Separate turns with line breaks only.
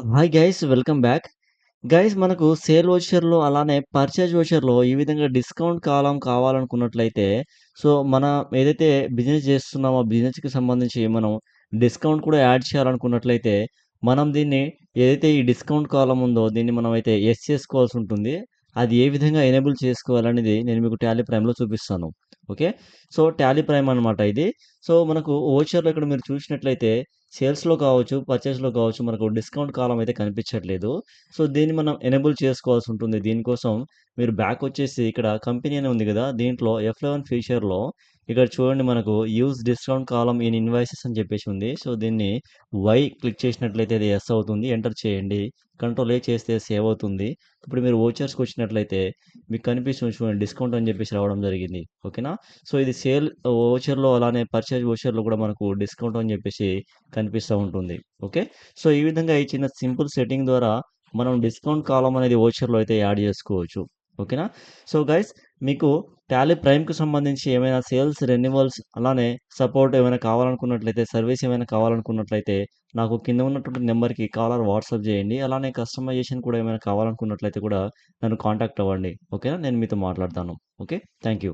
Hi guys welcome back. Guys మనకు sale వోచర్‌లో అలానే purchase వోచర్‌లో ఈ విధంగా డిస్కౌంట్ కాలం కావాలనుకున్నట్లయితే, సో, మన ఏదైతే బిజినెస్ చేస్తున్నామో ఆ బిజినెస్‌కి సంబంధించి మనం డిస్కౌంట్ కూడా యాడ్ చేయాలనుకున్నట్లయితే, మనం దీన్ని ఏదైతే ఈ డిస్కౌంట్ కాలం ఉందో దీన్ని మనమైతే యెస్ చేసుకోవాల్సి ఉంటుంది. అది ఏ విధంగా ఎనేబుల్ చేసుకోవాలనేది నేను మీకు టాలీ ప్రైమ్‌లో చూపిస్తాను. ఓకే. సో, టాలీ ప్రైమ్ అనమాట ఇది. సో, మనకు వోచర్‌లో ఇక్కడ మీరు చూసినట్లయితే సేల్స్‌లో కావచ్చు, పర్చేస్‌లో కావచ్చు మనకు డిస్కౌంట్ కాలం అయితే కనిపించట్లేదు. సో, దీన్ని మనం ఎనేబుల్ చేసుకోవాల్సి ఉంటుంది. దీనికోసం మీరు బ్యాక్ వచ్చేసి ఇక్కడ కంపెనీ అని ఉంది గదా! దీంట్లో F11 ఫీచర్‌లో ఇక్కడ చూడండి మనకు use discount column in invoices అని చెప్పేసి ఉంది. సో, దీన్ని వై క్లిక్ చేసినట్లయితే అది యెస్ అవుతుంది. ఎంటర్ చేయండి. కంట్రోల్ ఏ చేస్తే సేవ్ అవుతుంది. ఇప్పుడు మీరు వోచర్స్‌కొచ్చినట్లయితే మీకు కనిపిస్తుంది చూడండి డిస్కౌంట్ అని చెప్పేసి రావడం జరిగింది. ఓకేనా? సో, ఇది సేల్ వోచర్‌లో అలానే పర్చేజ్ వోచర్‌లో కూడా మనకు డిస్కౌంట్ అని చెప్పేసి కనిపిస్తా ఉంటుంది. ఓకే. సో, ఈ విధంగా ఈ చిన్న సింపుల్ సెట్టింగ్ ద్వారా మనం డిస్కౌంట్ కాలమ్ అనేది వోచర్‌లో అయితే యాడ్ జేసుకోవచ్చు. ఓకేనా? సో, గైస్ మీకు టాలీ ప్రైమ్‌కి సంబంధించి ఏమైనా సేల్స్ రెన్యువల్స్ అలానే సపోర్ట్ ఏమైనా కావాలనుకున్నట్లయితే, సర్వీస్ ఏమైనా కావాలనుకున్నట్లయితే నాకు కింద ఉన్నటువంటి నంబర్‌కి కాల్ ఆర్ వాట్సాప్ జేయండి. అలానే కస్టమైజేషన్ కూడా ఏమైనా కావాలనుకున్నట్లయితే కూడా నన్ను కాంటాక్ట్ అవ్వండి. ఓకేనా? నేను మీతో మాట్లాడతాను. ఓకే. Thank you.